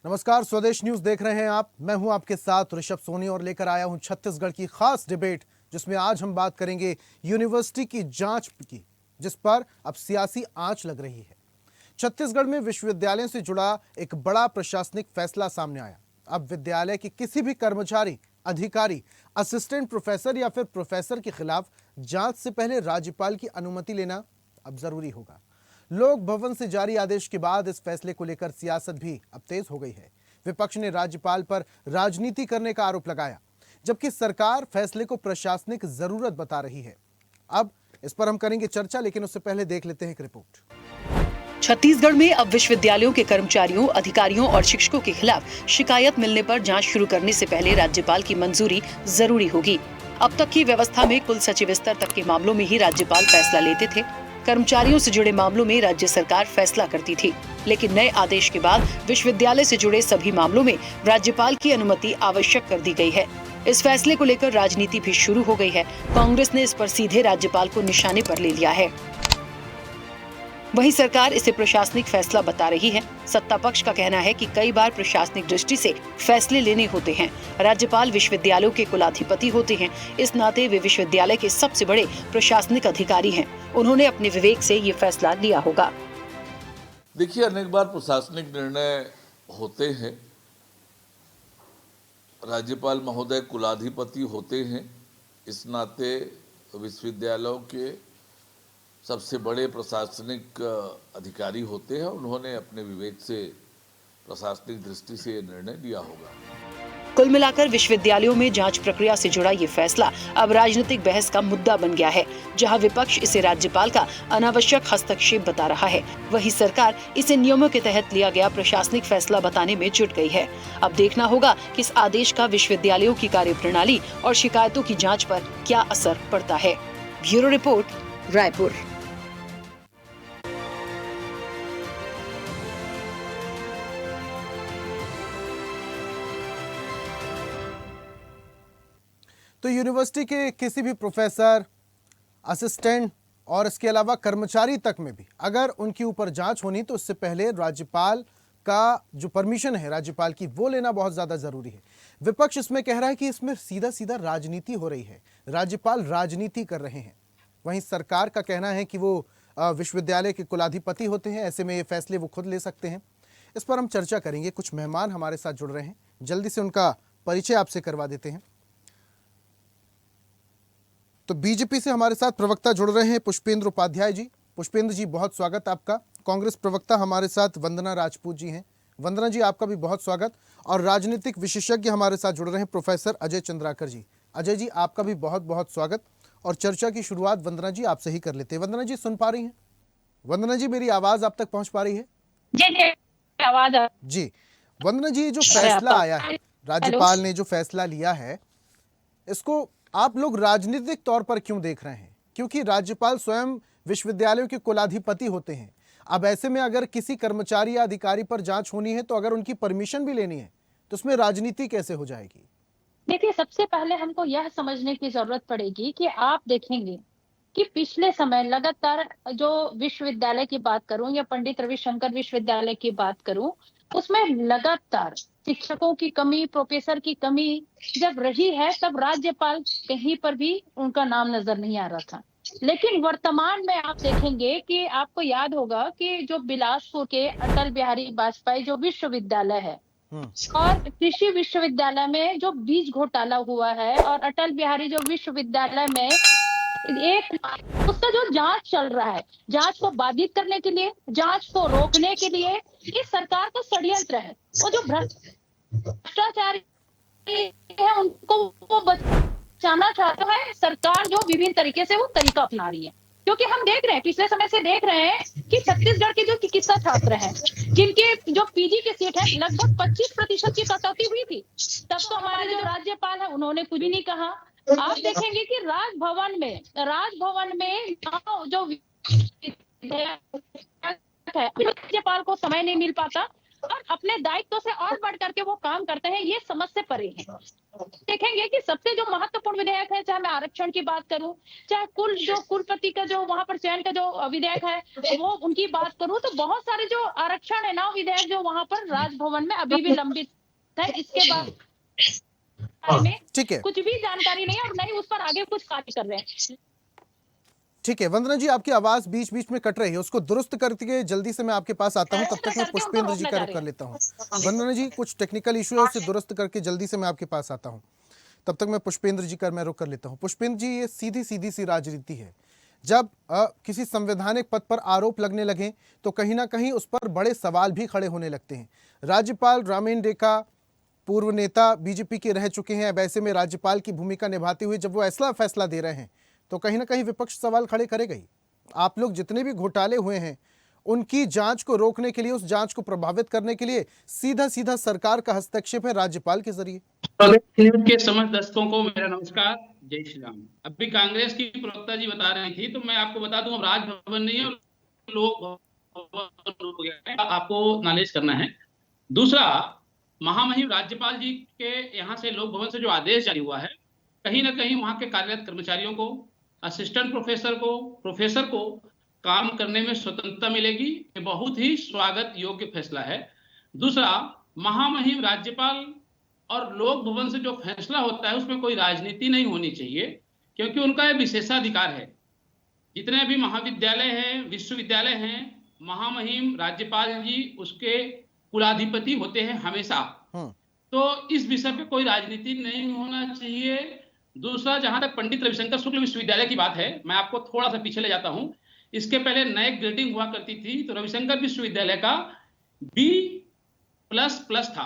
नमस्कार, स्वदेश न्यूज देख रहे हैं आप। मैं हूं आपके साथ ऋषभ सोनी और लेकर आया हूं छत्तीसगढ़ की खास डिबेट, जिसमें आज हम बात करेंगे यूनिवर्सिटी की जांच की, जिस पर अब सियासी आंच लग रही है। छत्तीसगढ़ में विश्वविद्यालय से जुड़ा एक बड़ा प्रशासनिक फैसला सामने आया। अब विद्यालय के किसी भी कर्मचारी, अधिकारी, असिस्टेंट प्रोफेसर या फिर प्रोफेसर के खिलाफ जांच से पहले राज्यपाल की अनुमति लेना अब जरूरी होगा। लोक भवन से जारी आदेश के बाद इस फैसले को लेकर सियासत भी अब तेज हो गई है। विपक्ष ने राज्यपाल पर राजनीति करने का आरोप लगाया, जबकि सरकार फैसले को प्रशासनिक जरूरत बता रही है। अब इस पर हम करेंगे चर्चा, लेकिन उससे पहले देख लेते हैं एक रिपोर्ट। छत्तीसगढ़ में अब विश्वविद्यालयों के कर्मचारियों, अधिकारियों और शिक्षकों के खिलाफ शिकायत मिलने पर जांच शुरू करने से पहले राज्यपाल की मंजूरी जरूरी होगी। अब तक की व्यवस्था में कुल सचिव स्तर तक के मामलों में ही राज्यपाल फैसला लेते थे। कर्मचारियों से जुड़े मामलों में राज्य सरकार फैसला करती थी, लेकिन नए आदेश के बाद विश्वविद्यालय से जुड़े सभी मामलों में राज्यपाल की अनुमति आवश्यक कर दी गई है। इस फैसले को लेकर राजनीति भी शुरू हो गई है। कांग्रेस ने इस पर सीधे राज्यपाल को निशाने पर ले लिया है। वहीं सरकार इसे प्रशासनिक फैसला बता रही है। सत्ता पक्ष का कहना है कि कई बार प्रशासनिक दृष्टि से फैसले लेने होते हैं। राज्यपाल विश्वविद्यालयों के कुलाधिपति होते हैं, इस नाते वे विश्वविद्यालय के सबसे बड़े प्रशासनिक अधिकारी हैं। उन्होंने अपने विवेक से ये फैसला लिया होगा। देखिए, अनेक बार प्रशासनिक निर्णय होते हैं। राज्यपाल महोदय कुलाधिपति होते हैं, इस नाते विश्वविद्यालयों के सबसे बड़े प्रशासनिक अधिकारी होते हैं। उन्होंने अपने विवेक से, प्रशासनिक दृष्टि से ये निर्णय लिया होगा। कुल मिलाकर विश्वविद्यालयों में जांच प्रक्रिया से जुड़ा ये फैसला अब राजनीतिक बहस का मुद्दा बन गया है। जहां विपक्ष इसे राज्यपाल का अनावश्यक हस्तक्षेप बता रहा है, वहीं सरकार इसे नियमों के तहत लिया गया प्रशासनिक फैसला बताने में जुट गई है। अब देखना होगा कि इस आदेश का विश्वविद्यालयों की कार्यप्रणाली और शिकायतों की जाँच पर क्या असर पड़ता है। Bureau report, Raipur. तो यूनिवर्सिटी के किसी भी प्रोफेसर, असिस्टेंट और इसके अलावा कर्मचारी तक में भी अगर उनके ऊपर जांच होनी, तो उससे पहले राज्यपाल का जो परमिशन है राज्यपाल की, वो लेना बहुत ज्यादा जरूरी है। विपक्ष इसमें कह रहा है कि इसमें सीधा सीधा राजनीति हो रही है, राज्यपाल राजनीति कर रहे हैं। वहीं सरकार का कहना है कि वो विश्वविद्यालय के कुलाधिपति होते हैं, ऐसे में ये फैसले वो खुद ले सकते हैं। इस पर हम चर्चा करेंगे। कुछ मेहमान हमारे साथ जुड़ रहे हैं, जल्दी से उनका परिचय आपसे करवा देते हैं। तो बीजेपी से हमारे साथ प्रवक्ता जुड़ रहे हैं पुष्पेंद्र उपाध्याय जी। पुष्पेंद्र जी, बहुत स्वागत आपका। कांग्रेस प्रवक्ता हमारे साथ वंदना राजपूत जी हैं। वंदना जी, आपका भी बहुत स्वागत। और राजनीतिक विशेषज्ञ हमारे साथ जुड़ रहे हैं प्रोफेसर अजय चंद्राकर जी। अजय जी, आपका भी बहुत बहुत स्वागत। और चर्चा की शुरुआत वंदना जी आपसे ही कर लेते हैं। वंदना जी, सुन पा रही हैं? वंदना जी, मेरी आवाज आप तक पहुंच पा रही है? जी, आवाज जी। वंदना जी, जो फैसला आया है, राज्यपाल ने जो फैसला लिया है, इसको आप लोग राजनीतिक तौर पर क्यों देख रहे हैं? क्योंकि राज्यपाल स्वयं विश्वविद्यालयों के कुलाधिपति होते हैं। अब ऐसे में अगर किसी कर्मचारी या अधिकारी पर जांच होनी है, तो अगर उनकी परमिशन भी लेनी है, तो उसमें राजनीति कैसे हो जाएगी? देखिए, सबसे पहले हमको यह समझने की जरूरत पड़ेगी कि आप देखेंगे कि पिछले समय लगातार जो विश्वविद्यालय की बात करूं या पंडित रविशंकर विश्वविद्यालय की बात करूं, उसमें लगातार शिक्षकों की कमी, प्रोफेसर की कमी जब रही है, तब राज्यपाल कहीं पर भी उनका नाम नजर नहीं आ रहा था। लेकिन वर्तमान में आप देखेंगे कि आपको याद होगा कि जो बिलासपुर के अटल बिहारी वाजपेयी जो विश्वविद्यालय है और कृषि विश्वविद्यालय में जो बीज घोटाला हुआ है, और अटल बिहारी जो विश्वविद्यालय में एक उसका जो जांच चल रहा है, जांच को बाधित करने के लिए, जांच को रोकने के लिए ये सरकार का षड्यंत्र है। वो जो भ्रष्टाचारी है उनको वो बचाना चाहता है सरकार, जो विभिन्न तरीके से वो तरीका अपना रही है। क्योंकि हम देख रहे हैं, पिछले समय से देख रहे हैं कि छत्तीसगढ़ के जो चिकित्सा छात्र हैं, जिनके जो पीजी के सीट है, लगभग 25% की कटौती हुई थी। तब तो हमारे जो राज्यपाल है उन्होंने कुछ भी नहीं कहा। आप देखेंगे कि राजभवन में जो राज्यपाल को समय नहीं मिल पाता, और अपने दायित्व से और बढ़ करके वो काम करते हैं, ये समझ से परे है। देखेंगे कि सबसे जो महत्वपूर्ण विधेयक है, चाहे मैं आरक्षण की बात करूं, चाहे कुलपति का जो वहां पर चयन का जो विधेयक है वो उनकी बात करूं, तो बहुत सारे जो आरक्षण है ना विधेयक जो वहां पर राजभवन में अभी भी लंबित है। इसके बारे में ठीक है, कुछ भी जानकारी नहीं है और नहीं उस पर आगे कुछ कार्य कर रहे हैं। ठीक है। वंदना जी, आपकी आवाज बीच बीच में कट रही है, उसको दुरुस्त करके जल्दी से मैं आपके पास आता हूं। तब तक मैं पुष्पेंद्र जी का रुख कर लेता हूं। वंदना जी, कुछ टेक्निकल इशू है, उसे दुरुस्त करके जल्दी से मैं आपके पास आता हूं। तब तक मैं पुष्पेंद्र जी का मैं रुख कर लेता हूं। पुष्पेंद्र जी, ये सीधी सीधी सी राजनीति है। जब किसी संवैधानिक पद पर आरोप लगने लगे तो कहीं ना कहीं उस पर बड़े सवाल भी खड़े होने लगते हैं। राज्यपाल रामेन रेखा पूर्व नेता बीजेपी के रह चुके हैं। अब ऐसे में राज्यपाल की भूमिका निभाते हुए जब वो ऐसा फैसला दे रहे हैं तो कहीं ना कहीं विपक्ष सवाल खड़े करेगा ही। आप लोग जितने भी घोटाले हुए हैं उनकी जांच को रोकने के लिए, उस जांच को प्रभावित करने के लिए सीधा सीधा सरकार का हस्तक्षेप है राज्यपाल के जरिए। के समस्त दर्शकों को मेरा नमस्कार, जय श्री राम। अभी कांग्रेस की प्रवक्ता जी बता रही थी, तो मैं आपको बता दूं, अब राजभवन नहीं है, लोक भवन हो गया है, आपको नॉलेज करना है। दूसरा, महामहिम राज्यपाल जी के यहाँ से लोक भवन से जो आदेश जारी हुआ है, कहीं ना कहीं वहां के कार्यरत कर्मचारियों को, असिस्टेंट प्रोफेसर को, प्रोफेसर को काम करने में स्वतंत्रता मिलेगी। ये बहुत ही स्वागत योग्य फैसला है। दूसरा, महामहिम राज्यपाल और लोक भवन से जो फैसला होता है उसमें कोई राजनीति नहीं होनी चाहिए, क्योंकि उनका यह विशेषाधिकार है। जितने भी महाविद्यालय हैं, विश्वविद्यालय हैं, महामहिम राज्यपाल जी उसके कुलाधिपति होते हैं हमेशा। तो इस विषय पे कोई राजनीति नहीं होना चाहिए। दूसरा, जहां तक पंडित रविशंकर शुक्ल विश्वविद्यालय की बात है, मैं आपको थोड़ा सा पीछे ले जाता हूं। इसके पहले नए ग्रेडिंग हुआ करती थी, तो रविशंकर विश्वविद्यालय का B++ था।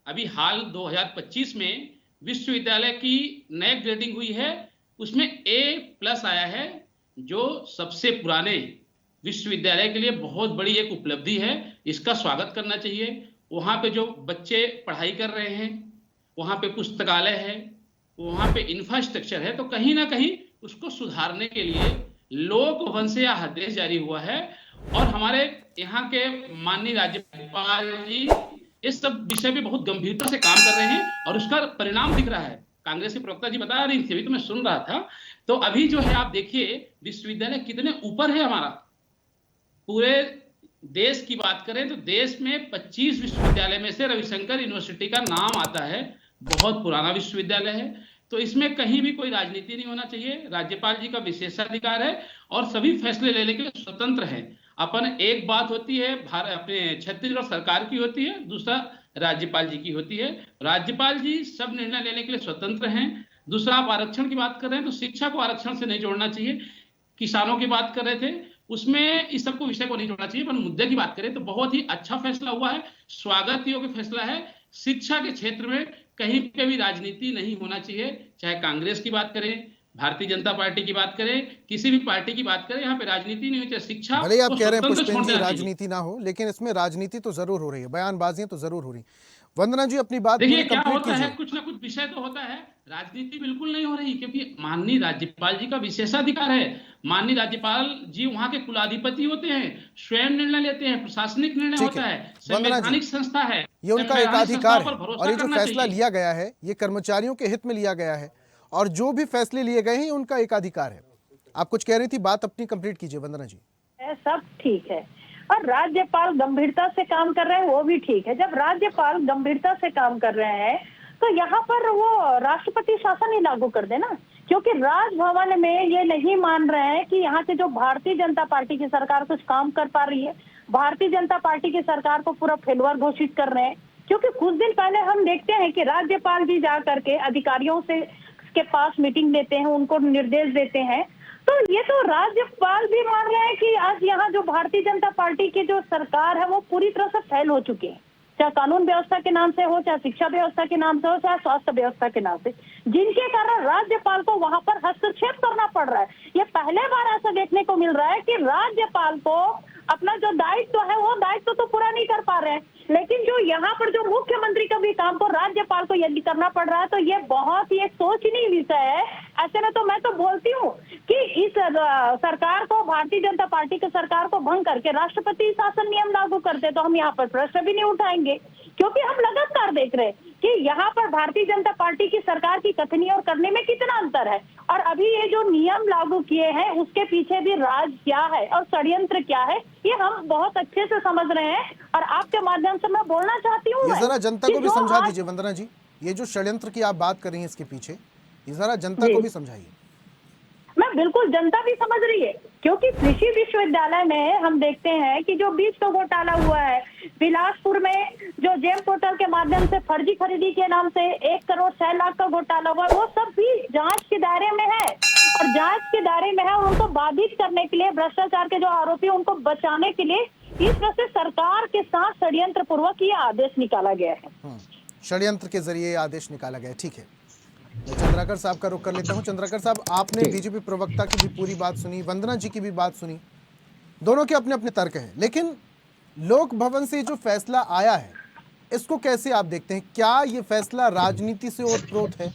अभी हाल 2025 में विश्वविद्यालय की नए ग्रेडिंग हुई है, उसमें A+ आया है, जो सबसे पुराने विश्वविद्यालय के लिए बहुत बड़ी एक उपलब्धि है। इसका स्वागत करना चाहिए। वहां पे जो बच्चे पढ़ाई कर रहे हैं, वहां पे पुस्तकालय है, वहां पे इंफ्रास्ट्रक्चर है, तो कहीं ना कहीं उसको सुधारने के लिए लोक भवन से यह आदेश जारी हुआ है। और हमारे यहाँ के माननीय राज्यपाल जी इस सब विषय पे बहुत गंभीरता से काम कर रहे हैं और उसका परिणाम दिख रहा है। कांग्रेस की प्रवक्ता जी बता रही थी, अभी तो मैं सुन रहा था। तो अभी जो है आप देखिए विश्वविद्यालय कितने ऊपर है हमारा। पूरे देश की बात करें तो देश में 25 विश्वविद्यालय में से रविशंकर यूनिवर्सिटी का नाम आता है। बहुत पुराना विश्वविद्यालय है, तो इसमें कहीं भी कोई राजनीति नहीं होना चाहिए। राज्यपाल जी का विशेषाधिकार है और सभी फैसले लेने के लिए स्वतंत्र है। अपन एक बात होती है अपने छत्तीसगढ़ सरकार की होती है, दूसरा राज्यपाल जी की होती है। राज्यपाल जी सब निर्णय लेने के लिए स्वतंत्र हैं। दूसरा, आप आरक्षण की बात कर रहे हैं तो शिक्षा को आरक्षण से नहीं जोड़ना चाहिए। किसानों की बात कर रहे थे, उसमें इस सबको विषय को नहीं जोड़ना चाहिए। पर मुद्दे की बात करें तो बहुत ही अच्छा फैसला हुआ है, स्वागत योग्य फैसला है। शिक्षा के क्षेत्र में कहीं पे भी राजनीति नहीं होना चाहिए। चाहे कांग्रेस की बात करें, भारतीय जनता पार्टी की बात करें, किसी भी पार्टी की बात करें, यहाँ पे राजनीति नहीं होती है। शिक्षा भले आप कह रहे हैं पुष्पेंद्र जी राजनीति ना हो, लेकिन इसमें राजनीति तो जरूर हो रही है, बयानबाजियां तो जरूर हो रही। वंदना जी, अपनी बात देखिए क्या होता है, कुछ ना कुछ विषय तो होता है, राजनीति बिल्कुल नहीं हो रही, क्योंकि माननीय राज्यपाल जी का विशेषाधिकार है। माननीय राज्यपाल जी वहां के कुलाधिपति होते हैं, स्वयं निर्णय लेते हैं, प्रशासनिक निर्णय होता है, संवैधानिक संस्था है, ये उनका एकाधिकार है। और ये जो फैसला लिया गया है ये कर्मचारियों के हित में लिया गया है, और जो भी फैसले लिए गए हैं उनका एकाधिकार है। आप कुछ कह रही थी, बात अपनी कंप्लीट कीजिए वंदना जी। सब ठीक है और राज्यपाल गंभीरता से काम कर रहे हैं, वो भी ठीक है। जब राज्यपाल गंभीरता से काम कर रहे हैं तो यहाँ पर वो राष्ट्रपति शासन ही लागू कर देना, क्योंकि राजभवन में ये नहीं मान रहे हैं कि यहाँ के जो भारतीय जनता पार्टी की सरकार कुछ काम कर पा रही है। भारतीय जनता पार्टी की सरकार को पूरा फेलुअर घोषित कर रहे हैं, क्योंकि कुछ दिन पहले हम देखते हैं कि राज्यपाल जी जा करके अधिकारियों से के पास मीटिंग लेते हैं, उनको निर्देश देते हैं। तो ये तो राज्यपाल भी मान रहे हैं कि आज यहाँ जो भारतीय जनता पार्टी की जो सरकार है वो पूरी तरह से फेल हो चुकी है, चाहे कानून व्यवस्था के नाम से हो, चाहे शिक्षा व्यवस्था के नाम से हो, चाहे स्वास्थ्य व्यवस्था के नाम से, जिनके कारण राज्यपाल को वहां पर हस्तक्षेप करना पड़ रहा है। ये पहले बार ऐसा देखने को मिल रहा है कि राज्यपाल को अपना जो दायित्व है वो दायित्व तो पूरा नहीं कर पा रहे हैं, लेकिन जो यहाँ पर जो मुख्यमंत्री का भी काम को राज्यपाल को यदि करना पड़ रहा है तो ये बहुत ही एक सोचनीय विषय है। ऐसे में तो मैं तो बोलती हूँ कि इस सरकार को, भारतीय जनता पार्टी की सरकार को भंग करके राष्ट्रपति शासन नियम लागू करते तो हम यहाँ पर प्रश्न भी नहीं उठाएंगे, क्योंकि हम लगातार देख रहे हैं कि यहाँ पर भारतीय जनता पार्टी की सरकार की कथनी और करने में कितना अंतर है। और अभी ये जो नियम लागू किए हैं उसके पीछे भी राज क्या है और षड्यंत्र क्या है, ये हम बहुत अच्छे से समझ रहे हैं। और आपके माध्यम से मैं बोलना चाहती हूँ ये जरा जनता को भी समझा दीजिए वंदना जी, ये जो षड्यंत्र की आप बात कर रही हैं इसके पीछे, ये जरा जनता को भी समझाइए। मैं बिल्कुल, जनता भी समझ रही है, क्योंकि कृषि विश्वविद्यालय में हम देखते हैं कि जो बीज का घोटाला हुआ है, बिलासपुर में जो जेम पोर्टल के माध्यम से फर्जी खरीदी के नाम से 1 करोड़ 6 लाख का घोटाला हुआ, वो सब भी जांच के दायरे में है। और जांच के दायरे में है, उनको बाधित करने के लिए, भ्रष्टाचार के जो आरोपी उनको बचाने के लिए इस तरह से सरकार के साथ षड्यंत्र पूर्वक ये आदेश निकाला गया है। षड्यंत्र के जरिए आदेश निकाला गया। ठीक है, मैं चंद्राकर साहब का रुख कर लेता हूं। चंद्राकर साहब, आपने बीजेपी प्रवक्ता की भी पूरी बात सुनी, वंदना जी की भी बात सुनी, दोनों के अपने अपने तर्क हैं, लेकिन लोक भवन से जो फैसला आया है इसको कैसे आप देखते हैं? क्या ये फैसला राजनीति से ओतप्रोत है?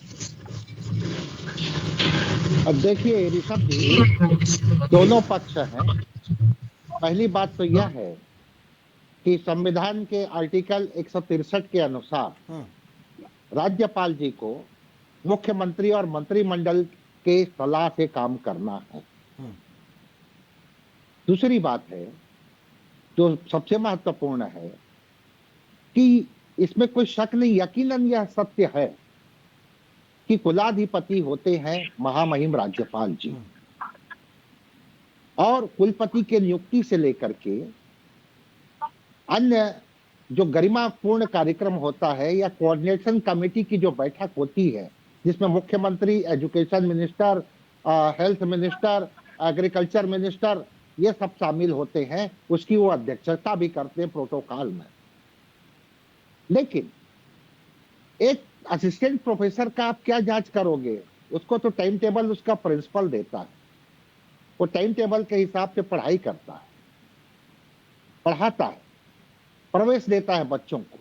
अब देखिए ऋषभ जी, दोनों पक्ष हैं। पहली बात तो यह है कि संविधान के आर्टिकल 163 के अनुसार राज्यपाल जी को मुख्यमंत्री और मंत्रिमंडल के सलाह से काम करना है। दूसरी बात है जो सबसे महत्वपूर्ण है कि इसमें कोई शक नहीं, यकीनन यह सत्य है कि कुलाधिपति होते हैं महामहिम राज्यपाल जी, और कुलपति के नियुक्ति से लेकर के अन्य जो गरिमापूर्ण कार्यक्रम होता है या कोऑर्डिनेशन कमेटी की जो बैठक होती है, जिसमें मुख्यमंत्री, education minister, health minister, agriculture minister, ये सब शामिल होते हैं, उसकी वो अध्यक्षता भी करते हैं प्रोटोकॉल में। लेकिन एक असिस्टेंट प्रोफेसर का आप क्या जांच करोगे? उसको तो टाइम टेबल उसका प्रिंसिपल देता है, वो टाइम टेबल के हिसाब से पढ़ाई करता है, पढ़ाता है, प्रवेश देता है बच्चों को।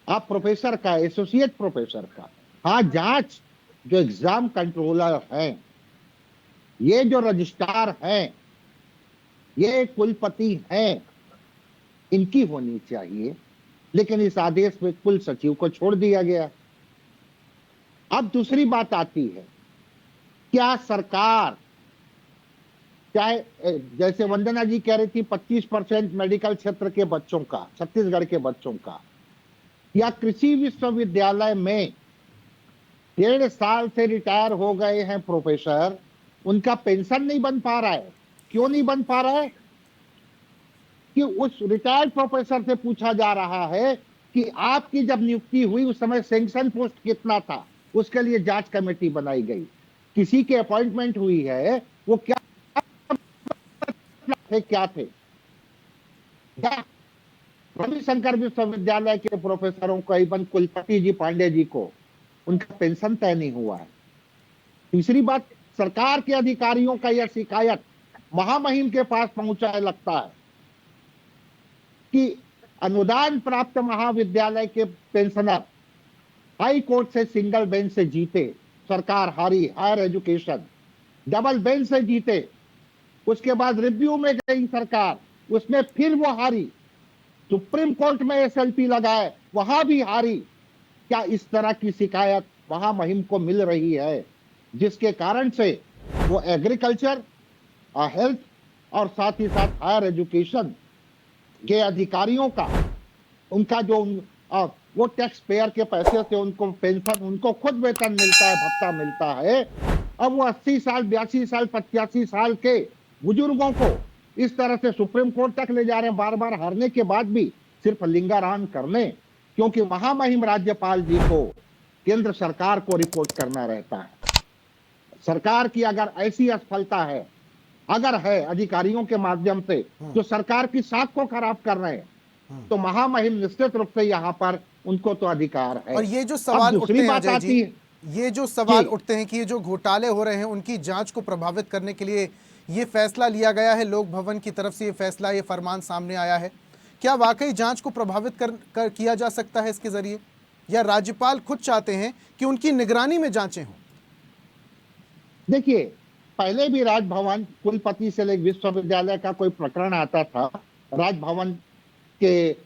आप प्रोफेसर का, एसोसिएट प्रोफेसर का, हाँ, जांच जो एग्जाम कंट्रोलर हैं, ये जो रजिस्ट्रार हैं, ये कुलपति हैं, इनकी होनी चाहिए। लेकिन इस आदेश में कुल सचिव को छोड़ दिया गया। अब दूसरी बात आती है, क्या सरकार, चाहे जैसे वंदना जी कह रही थी 25% मेडिकल क्षेत्र के बच्चों का, छत्तीसगढ़ के बच्चों का, या कृषि विश्वविद्यालय में 1.5 साल से रिटायर हो गए हैं प्रोफेसर, उनका पेंशन नहीं बन पा रहा है। क्यों नहीं बन पा रहा है? कि उस रिटायर्ड प्रोफेसर से पूछा जा रहा है कि आपकी जब नियुक्ति हुई उस समय सैंक्शन पोस्ट कितना था, उसके लिए जांच कमेटी बनाई गई। किसी के अपॉइंटमेंट हुई है, वो क्या थे? रविशंकर विश्वविद्यालय के प्रोफेसरों को, इवन कुलपति जी पांडे जी को, उनका पेंशन तय नहीं हुआ है। तीसरी बात, सरकार के अधिकारियों का यह शिकायत महामहिम के पास पहुंचा है, लगता है कि अनुदान प्राप्त महाविद्यालय के पेंशनर हाई कोर्ट से सिंगल बेंच से जीते, सरकार हारी। हायर एजुकेशन डबल बेंच से जीते, उसके बाद रिव्यू में गई सरकार, उसमें फिर वो हारी। सुप्रीम कोर्ट में एसएलपी लगाए, वहां भी हारी। क्या इस तरह की शिकायत महामहिम को मिल रही है, जिसके कारण से वो एग्रीकल्चर, हेल्थ और साथ ही साथ हायर एजुकेशन के अधिकारियों का, उनका जो वो टैक्स पेयर के पैसे से उनको पेंशन, उनको खुद वेतन मिलता है, भत्ता मिलता है। अब वो 80 साल, 82 साल, 85 साल के बुजुर्गों को इस तरह से सुप्रीम कोर्ट तक ले जा रहे हैं, बार बार हारने के बाद भी सिर्फ लिंगारान करने, क्योंकि महामहिम राज्यपाल जी को केंद्र सरकार को रिपोर्ट करना रहता है। सरकार की अगर ऐसी असफलता है, अगर है अधिकारियों के माध्यम से, जो सरकार की साख को खराब कर रहे हैं, तो महामहिम निश्चित रूप से यहाँ पर उनको तो अधिकार है। और ये जो सवाल उठते हैं अजय जी, ये जो सवाल जी। उठते हैं कि ये जो घोटाले हो रहे हैं उनकी जांच को प्रभावित करने के लिए ये फैसला लिया गया है, लोक भवन की तरफ से ये फैसला, ये फरमान सामने आया है, क्या वाकई जांच को प्रभावित कर किया जा सकता है इसके जरिए, या राज्यपाल खुद चाहते हैं कि उनकी निगरानी में जांचें हों? देखिए, पहले भी राजभवन कुलपति से लेकर विश्वविद्यालय का कोई प्रकरण आता था, राजभवन के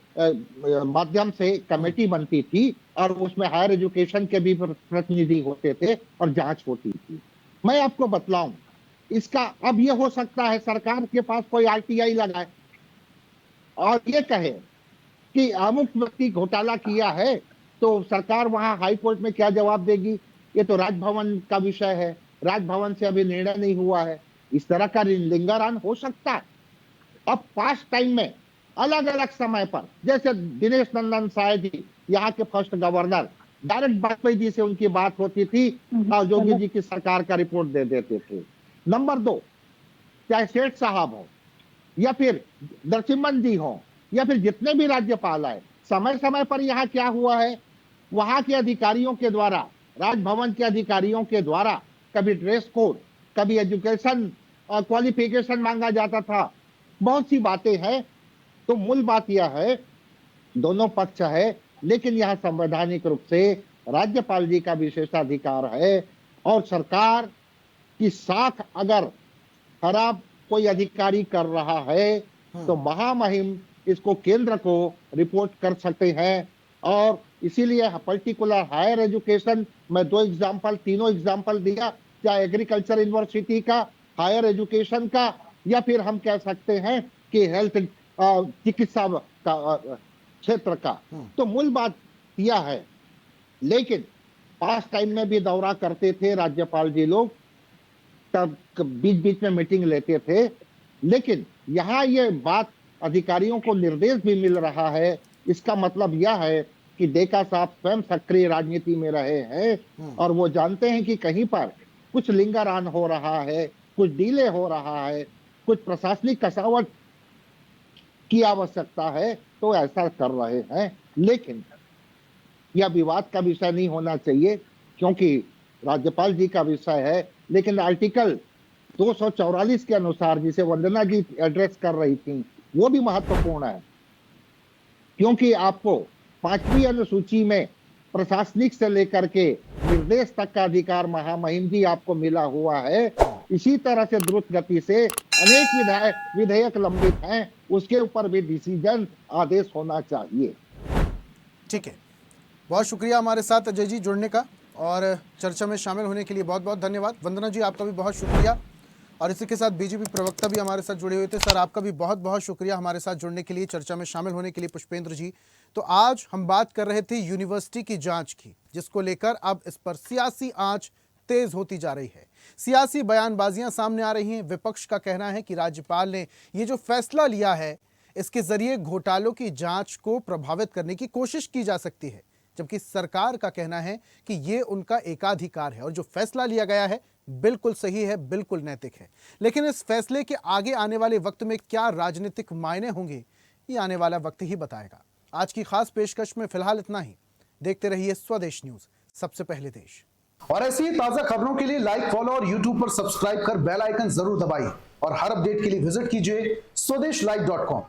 माध्यम से कमेटी बनती थी और उसमें हायर एजुकेशन के भी प्रतिनिधि होते थे और जांच होती थी। मैं आपको बतलाऊं, इसका अब ये हो सकता है सरकार के पास कोई आरटीआई लगाए और ये कहे कि अमुक व्यक्ति घोटाला किया है, तो सरकार वहां हाई कोर्ट में क्या जवाब देगी? ये तो राजभवन का विषय है, राजभवन से अभी निर्णय नहीं हुआ है। इस तरह का लिंगारान हो सकता है। अब पास्ट टाइम में अलग अलग समय पर, जैसे दिनेश नंदन साय जी, यहाँ के first governor, direct Vajpayee ji से उनकी बात होती थी और योगी जी की सरकार का रिपोर्ट दे देते थे। नंबर 2, चाहे सेठ साहब हो या फिर नरसिम्हन जी हो या फिर जितने भी राज्यपाल आए, समय समय पर यहाँ क्या हुआ है, वहां के अधिकारियों के द्वारा, राजभवन के अधिकारियों के द्वारा कभी ड्रेस कोड, कभी एजुकेशन और क्वालिफिकेशन मांगा जाता था। बहुत सी बातें हैं। तो मूल बात यह है, दोनों पक्ष है, लेकिन यह संवैधानिक रूप से राज्यपाल जी का विशेषाधिकार है और सरकार की साख अगर खराब कोई अधिकारी कर रहा है तो महामहिम इसको केंद्र को रिपोर्ट कर सकते हैं। और इसीलिए पर्टिकुलर हायर एजुकेशन में 2 एग्जाम्पल, 3 एग्जाम्पल दिया, चाहे एग्रीकल्चर यूनिवर्सिटी का, हायर एजुकेशन का, या फिर हम कह सकते हैं कि हेल्थ चिकित्सा का क्षेत्र का। तो मूल बात यह है। लेकिन पास्ट टाइम में भी दौरा करते थे राज्यपाल जी लोग, तब बीच बीच में मीटिंग लेते थे, लेकिन यहाँ ये बात अधिकारियों को निर्देश भी मिल रहा है। इसका मतलब यह है कि डेका साहब स्वयं सक्रिय राजनीति में रहे हैं और वो जानते हैं कि कहीं पर कुछ लिंगारान हो रहा है, कुछ डीले हो रहा है, कुछ प्रशासनिक कसावट की आवश्यकता है, तो ऐसा कर रहे हैं। लेकिन यह विवाद का विषय नहीं होना चाहिए क्योंकि राज्यपाल जी का विषय है। लेकिन आर्टिकल 244 के अनुसार, जिसे वंदना जी एड्रेस कर रही थी, वो भी महत्वपूर्ण है क्योंकि आपको 5वीं अनुसूची में प्रशासनिक से लेकर के निर्देश तक का अधिकार महामहिम जी आपको मिला हुआ है। इसी तरह से द्रुत गति से अनेक विधेयक लंबित हैं, उसके ऊपर भी डिसीजन, आदेश होना चाहिए। ठीक है, बहुत शुक्रिया हमारे साथ अजय जी जुड़ने का और चर्चा में शामिल होने के लिए बहुत बहुत धन्यवाद। वंदना जी, आपका भी बहुत शुक्रिया। और इसी के साथ बीजेपी प्रवक्ता भी हमारे साथ जुड़े हुए थे। सर, आपका भी बहुत बहुत शुक्रिया हमारे साथ जुड़ने के लिए, चर्चा में शामिल होने के लिए। पुष्पेंद्र जी, तो आज हम बात कर रहे थे यूनिवर्सिटी की जांच की, जिसको लेकर अब इस पर सियासी आंच तेज होती जा रही है। सियासी बयानबाजियां सामने आ रही हैं। विपक्ष का कहना है कि राज्यपाल ने ये जो फैसला लिया है, इसके जरिए घोटालों की जांच को प्रभावित करने की कोशिश की जा सकती है, जबकि सरकार का कहना है कि ये उनका एकाधिकार है और जो फैसला लिया गया है बिल्कुल सही है, बिल्कुल नैतिक है। लेकिन इस फैसले के आगे आने वाले वक्त में क्या राजनीतिक मायने होंगे, ये आने वाला वक्त ही बताएगा। आज की खास पेशकश में फिलहाल इतना ही। देखते रहिए स्वदेश न्यूज, सबसे पहले देश। और ऐसी ही ताजा खबरों के लिए लाइक, फॉलो और यूट्यूब पर सब्सक्राइब कर बेल आइकन जरूर दबाइए और हर अपडेट के लिए विजिट कीजिए स्वदेशलाइव.com।